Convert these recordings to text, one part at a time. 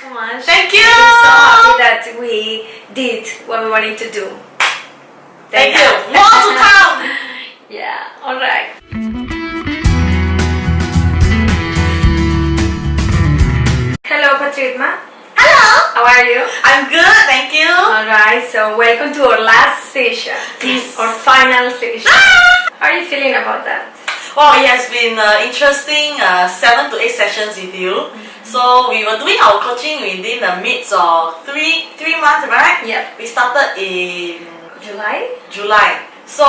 so much. Thank you. I'm so happy that we did what we wanted to do. Thank you. More to come. Yeah, alright. Hello, Patricia. Hello. How are you? I'm good, thank you. Alright, so welcome to our last session. Yes. Our final session. How are you feeling about that? Well, it has been interesting 7 to 8 sessions with you. So we were doing our coaching within the midst of three months, right? Yeah. We started in July? So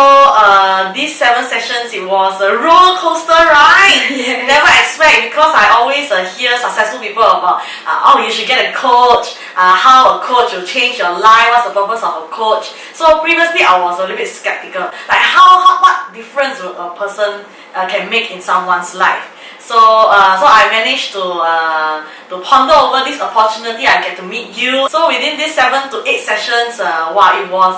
these 7 sessions, it was a roller coaster ride. Yes. Never expect, because I always hear successful people about oh, you should get a coach, how a coach will change your life, what's the purpose of a coach. So previously I was a little bit skeptical, like what difference will a person can make in someone's life. So I managed to ponder over this opportunity. I get to meet you. So within these 7 to 8 sessions, wow, it was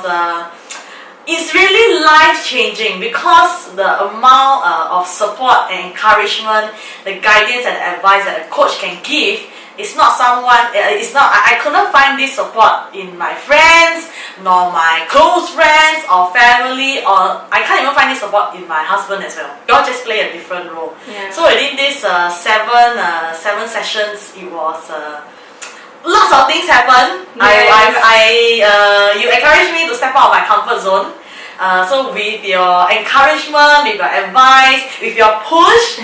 it's really life-changing, because the amount of support and encouragement, the guidance and advice that a coach can give, it's not someone, I couldn't find this support in my friends, nor my close friends or family, or I can't even find this support in my husband as well. They all just play a different role. Yeah. So within these 7 sessions, it was lots of things happened. Yes. You encouraged me to step out of my comfort zone. So with your encouragement, with your advice, with your push,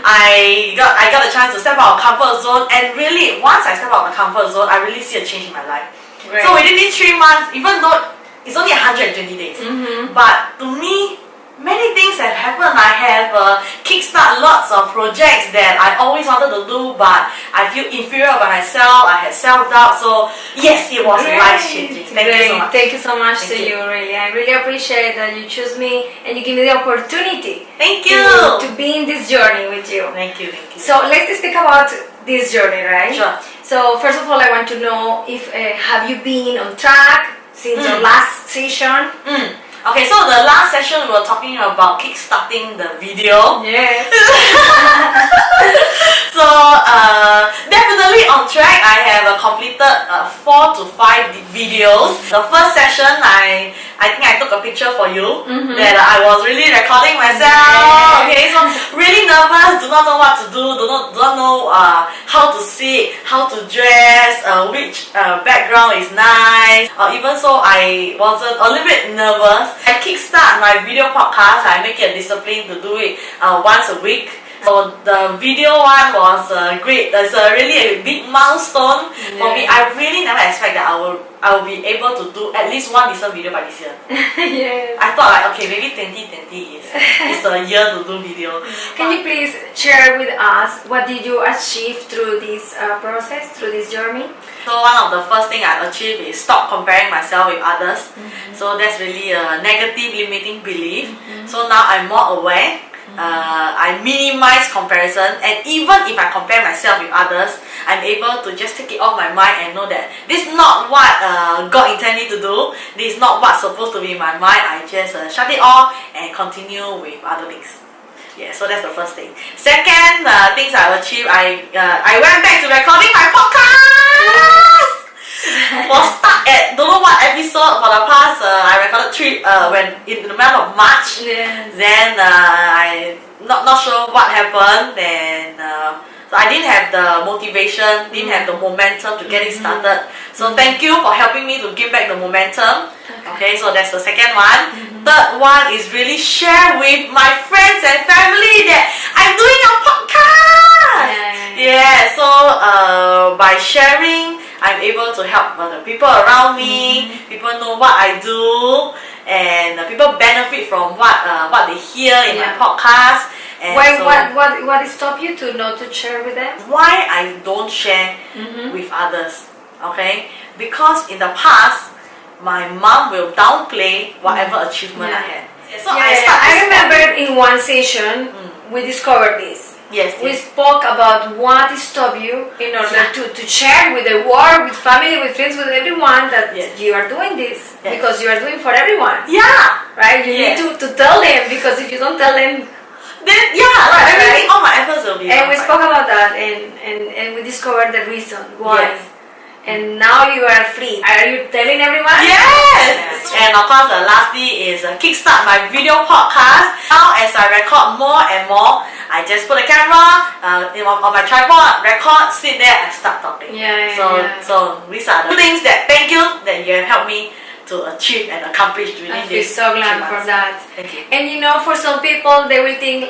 I got a chance to step out of comfort zone. And really, once I step out of the comfort zone, I really see a change in my life. Great. So within these 3 months, even though it's only 120 days, but to me, many things have happened. I have kickstart lots of projects that I always wanted to do, but I feel inferior about myself. I had self-doubt. So yes, it was life-changing. Thank you so much. Thank you so much Thank to you. you, really. I really appreciate that you choose me and you give me the opportunity Thank you. to be in this journey with you. Thank you. Thank you. So let's speak about this journey, right? Sure. So first of all, I want to know if have you been on track since our last session? Okay, so the last session we were talking about kickstarting the video. Yes. So definitely on track. I have completed 4 to 5 videos. The first session, I think I took a picture for you that I was really recording myself. Yes. Okay, so really nervous, do not know what to do, do not know how to sit, how to dress, which background is nice. Even so, I wasn't a little bit nervous. I kickstart my video podcast. I make it a discipline to do it once a week. So the video one was great. That's really a big milestone for me. I really never expect that I will be able to do at least 1 decent video by this year. Yes. I thought like, okay, maybe 2020 is a year to do video. Can you please share with us what did you achieve through this process, through this journey? So one of the first thing I achieved is stop comparing myself with others. So that's really a negative limiting belief. So now I'm more aware. I minimize comparison, and even if I compare myself with others, I'm able to just take it off my mind and know that this is not what God intended to do. This is not what's supposed to be in my mind. I just shut it off and continue with other things. Yeah, so that's the first thing. Second things I've achieved, I went back to recording my podcast. Was stuck at don't know what episode for the past. I recorded 3 when in the month of March. Yes. Then I not sure what happened. Then so I didn't have the motivation, didn't have the momentum to get it started. So thank you for helping me to give back the momentum. Okay, so that's the second one. Third one is really share with my friends and family that I'm doing a podcast. Yeah, so by sharing, I'm able to help the people around me. People know what I do, and people benefit from what they hear in my podcast. And Why? so What stopped you to not to share with them? why I don't share with others? Okay, because in the past, my mom will downplay whatever achievement I had. So I remember in one session we discovered this. Yes. We spoke about what stopped you in order to share with the world, with family, with friends, with everyone that you are doing this because you are doing for everyone. Yeah. Right? You need to tell them, because if you don't tell them, then everything, all my efforts will be. And we spoke about that, and we discovered the reason why. Yes. and now you are free. Are you telling everyone? Yes! And of course, lastly is kickstart my video podcast. Now, as I record more and more, I just put a camera on my tripod, record, sit there, and start talking. So these are the things that thank you that you have helped me to achieve and accomplish within this. I feel so glad for that. Thank you. And you know, for some people, they will think,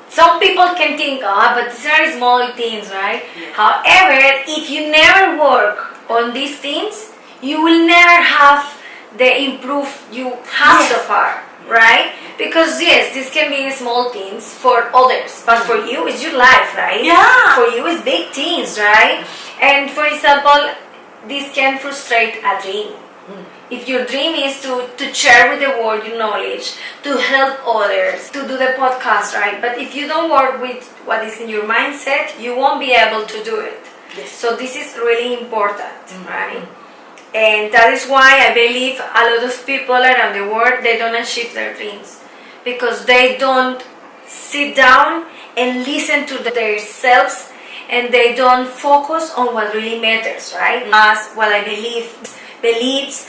some people can think, but these are small things, right? Yeah. However, if you never work on these things, you will never have the improve you have so far, right? Because yes, this can be small things for others, but for you, it's your life, right? Yeah. For you, it's big things, right? And for example, this can frustrate a dream. If your dream is to share with the world your knowledge, to help others, to do the podcast, right? But if you don't work with what is in your mindset, you won't be able to do it. Yes. So this is really important, right? And that is why I believe a lot of people around the world, they don't achieve their dreams. Because they don't sit down and listen to themselves, and they don't focus on what really matters, right? As what I believes,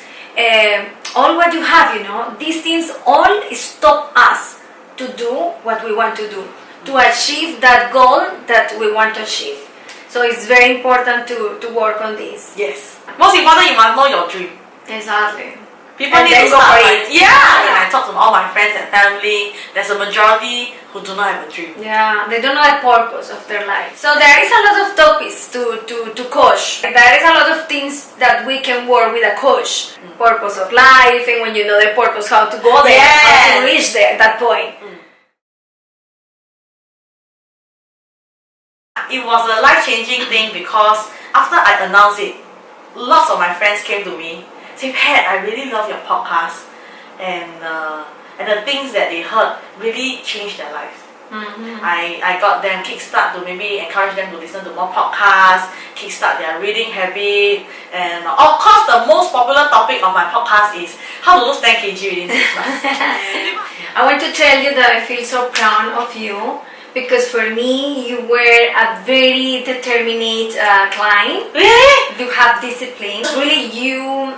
all what you have, these things all stop us to do what we want to do, to achieve that goal that we want to achieve. So it's very important to work on this. Yes. Most important, you must know your dream. Exactly. People And need then to go start. for it. When I talk to all my friends and family, there's a majority who do not have a dream. Yeah, they don't know the purpose of their life. So there is a lot of topics to coach. There is a lot of things that we can work with a coach. Purpose of life, and when you know the purpose, how to go there, how to reach there, that point. It was a life-changing thing because after I announced it, lots of my friends came to me, say, Pat, I really love your podcast, and the things that they heard really changed their lives. I got them kickstart to maybe encourage them to listen to more podcasts, kickstart their reading habit, and of course the most popular topic of my podcast is how to lose 10 kg within 6 months. I want to tell you that I feel so proud of you, because for me, you were a very determined client. Really? You have discipline. Really, you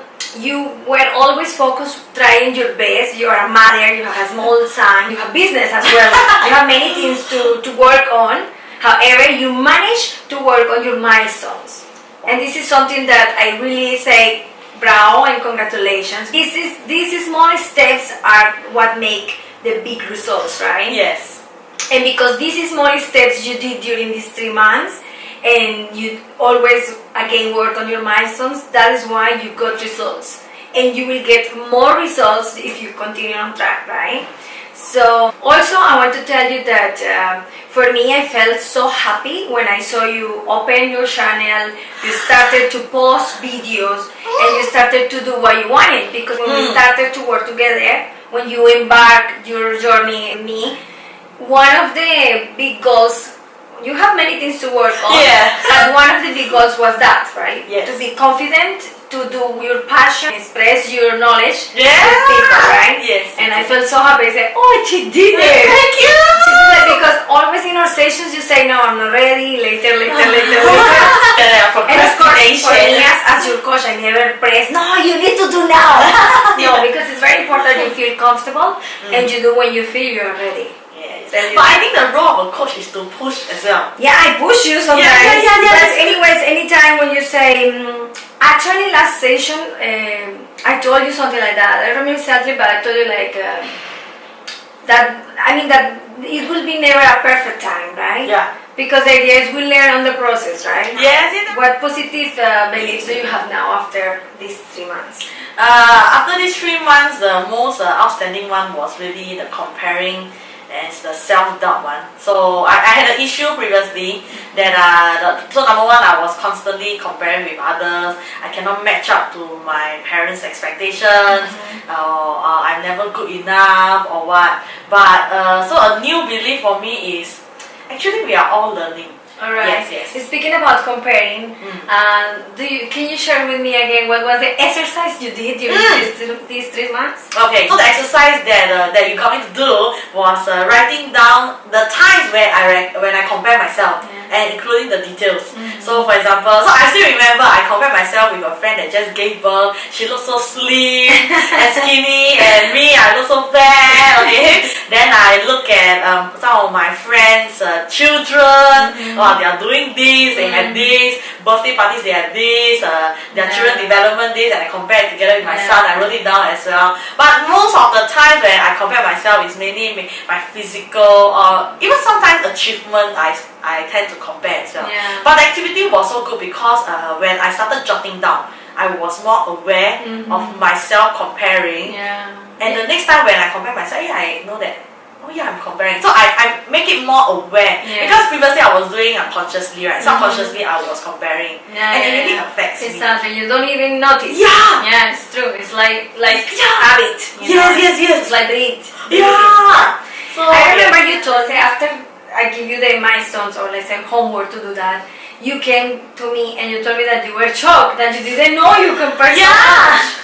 were always focused, trying your best. You are a mother, you have a small son, you have business as well. You have many things to work on. However, you managed to work on your milestones. And this is something that I really say, bravo and congratulations. These small steps are what make the big results, right? Yes. And because these small steps you did during these 3 months, and you always again work on your milestones, that is why you got results. And you will get more results if you continue on track, right? So also I want to tell you that for me, I felt so happy when I saw you open your channel, you started to post videos, and you started to do what you wanted. Because when we started to work together, when you embarked your journey in me, one of the big goals, you have many things to work on, and one of the big goals was that, right? Yes. To be confident, to do your passion, express your knowledge Yeah. with people, right? Yes. And I felt so happy. I said, oh, she did it. Thank you. She did it, because always in our sessions you say, no, I'm not ready, later. And of course, for me as your coach, I never press, no, you need to do now. No, because it's very important you feel comfortable, and you do when you feel you're ready. But I think the role of a coach is to push as well. Yeah, I push you sometimes. But anyways, anytime when you say, actually last session, I told you something like that. I don't remember exactly, but I told you like that it will be never a perfect time, right? Yeah. Because the idea is we learn on the process, right? Yes. What positive beliefs do you have now after these 3 months? After these 3 months, the most outstanding one was really the comparing. As the self-doubt one. So I had an issue previously that so number one, I was constantly comparing with others. I cannot match up to my parents' expectations, or I'm never good enough or what. But so a new belief for me is actually we are all learning. Alright. Yes. Speaking about comparing, can you share with me again what was the exercise you did during these 3 months? Okay, so the exercise that you got me to do was writing down the times when I compare myself. and including the details. So for example, so I still remember I compared myself with a friend that just gave birth. She looked so slim and skinny, and me, I look so fat. Okay, then I look at some of my friends' children. Oh, they are doing this. They had this birthday parties. They had this. Their children development this, and I compare it together with my son. I wrote it down as well. But most of the time when I compare myself, is mainly my physical or even sometimes achievement. I tend to compare as well. But the activity was so good because when I started jotting down, I was more aware of myself comparing. And the next time when I compare myself, I know that, oh yeah, I'm comparing. So I make it more aware. Because previously I was doing unconsciously, right? Subconsciously I was comparing. And it really affects me. Exactly. You don't even notice. Yeah, it's true. It's like habit. Yes. It's like the Yeah. So I remember you told me after I give you the milestones or let's say homework to do that, you came to me and you told me that you were shocked, that you didn't know you compared so much.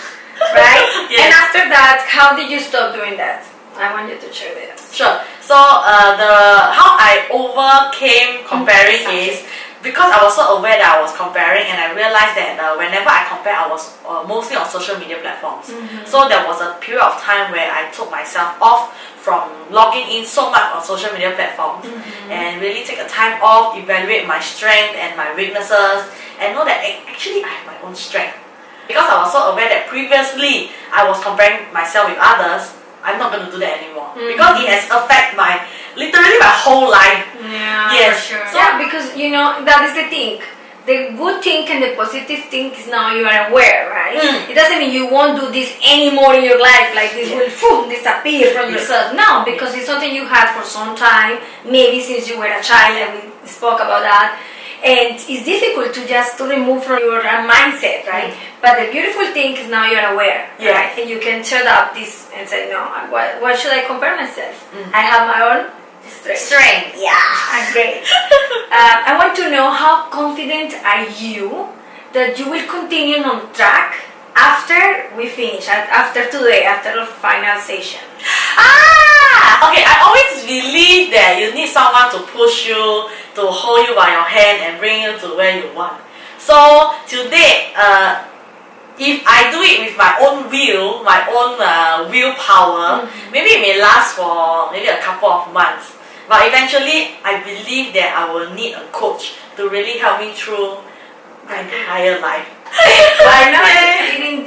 Right? And after that, how did you stop doing that? I want you to share that. Sure. So how I overcame comparing is because I was so aware that I was comparing, and I realized that whenever I compare, I was mostly on social media platforms. So there was a period of time where I took myself off from logging in so much on social media platforms and really take a time off, evaluate my strength and my weaknesses, and know that actually I have my own strength. Because I was so aware that previously I was comparing myself with others, I'm not going to do that anymore. Because it has affected literally my whole life. Yes. For sure. So, because you know, that is the thing. The good thing and the positive thing is now you are aware, right? It doesn't mean you won't do this anymore in your life, like this will disappear from yourself. No, because it's something you had for some time, maybe since you were a child, and we spoke about that. And it's difficult to remove from your mindset, right? But the beautiful thing is now you're aware, right? And you can shut up this and say, no, why should I compare myself? I have my own strength. Yeah, great. I want to know, how confident are you that you will continue on track after we finish, after today, after the final session? Okay, I always believe that you need someone to push you, to hold you by your hand and bring you to where you want. So today, if I do it with my own will, my own willpower, maybe it may last for maybe a couple of months. But eventually, I believe that I will need a coach to really help me through my entire life. Why not?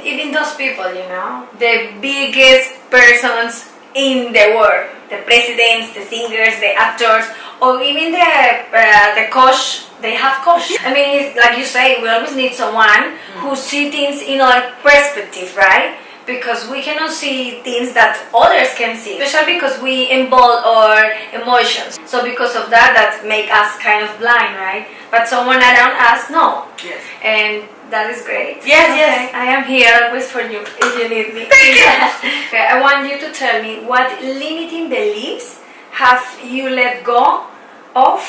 Even those people, you know, the biggest persons in the world, the presidents, the singers, the actors, or even the coach. They have coach. I mean, it's, like you say, we always need someone who sees things in our perspective, right? Because we cannot see things that others can see, especially because we involve our emotions. So because of that make us kind of blind, right? But someone around us, no. Yes. And that is great. Yes. I am here always for you if you need me. Okay, I want you to tell me, what limiting beliefs have you let go of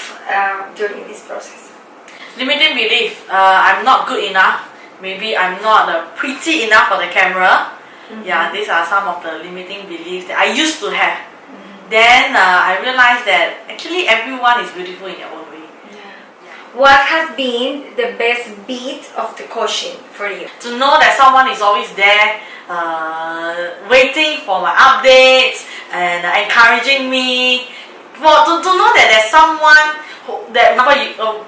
during this process? Limiting belief. I'm not good enough. Maybe I'm not pretty enough for the camera. Yeah, these are some of the limiting beliefs that I used to have. Then I realized that actually everyone is beautiful in their own way. What has been the best bit of the coaching for you? To know that someone is always there, waiting for my updates and encouraging me. To know that there's someone that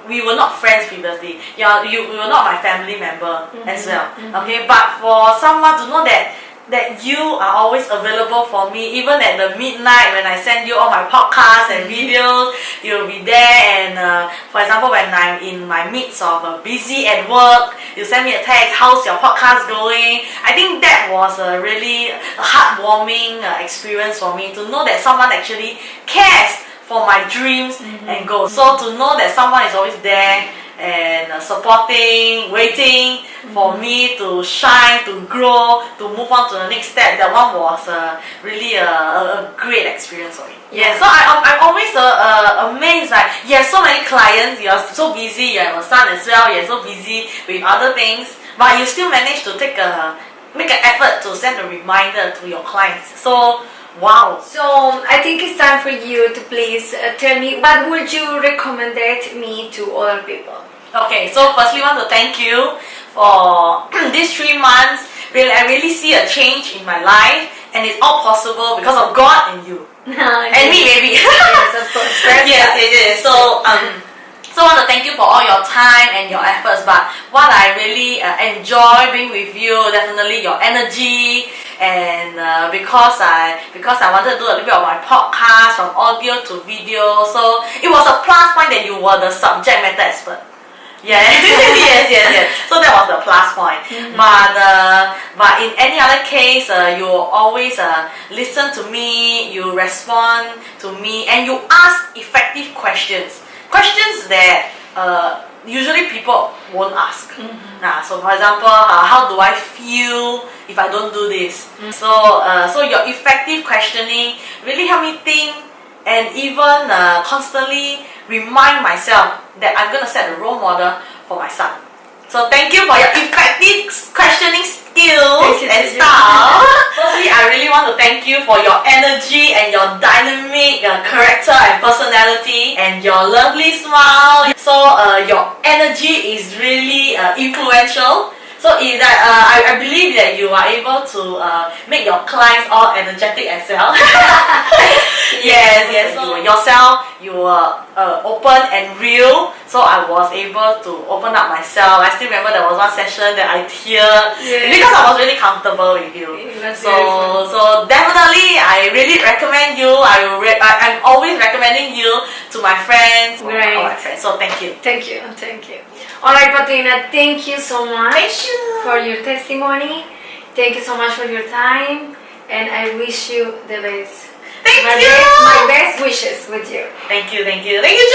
we were not friends previously. You were not my family member as well. Okay, but for someone to know that you are always available for me, even at the midnight when I send you all my podcasts and videos, you'll be there. And for example, when I'm in my midst of busy at work, you send me a text, how's your podcast going? I think that was a really heartwarming experience for me, to know that someone actually cares for my dreams and goals. So to know that someone is always there and supporting, waiting for me to shine, to grow, to move on to the next step, that one was really a great experience for me. So I'm always amazed, like, you have so many clients, you are so busy, you have a son as well, you are so busy with other things, but you still manage to make an effort to send a reminder to your clients. So Wow. So I think it's time for you to please tell me what would you recommend me to other people. Okay, so firstly, I want to thank you for these 3 months. Really, I really see a change in my life, and it's all possible because of God and you. And me, maybe. Yes, of course. Yes. So, so I want to thank you for all your time and your efforts. But what I really enjoy being with you, definitely your energy, and because I wanted to do a little bit of my podcast from audio to video, so it was a plus point that you were the subject matter expert. Yeah, yes. So that was the plus point. But in any other case, you always listen to me, you respond to me, and you ask effective questions. Questions that usually people won't ask. So for example, how do I feel if I don't do this? So your effective questioning really helped me think, and even constantly remind myself that I'm going to set a role model for my son. So thank you for your effective questioning skills and style. Firstly, I really want to thank you for your energy and your dynamic character and personality and your lovely smile. So your energy is really influential. So I believe that you are able to make your clients all energetic as well. Yes. So yourself, you were open and real. So I was able to open up myself. I still remember there was one session that I teared because I was really comfortable with you. So definitely, I really recommend you. I'm always recommending you to my friends. Great. All my friends. So thank you. Thank you. Alright, Patrina, thank you so much for your testimony. Thank you so much for your time, and I wish you the best. Thank you. My best wishes with you. Thank you, Julia. Thank you.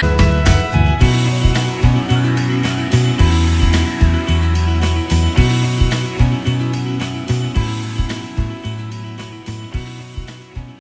Yay!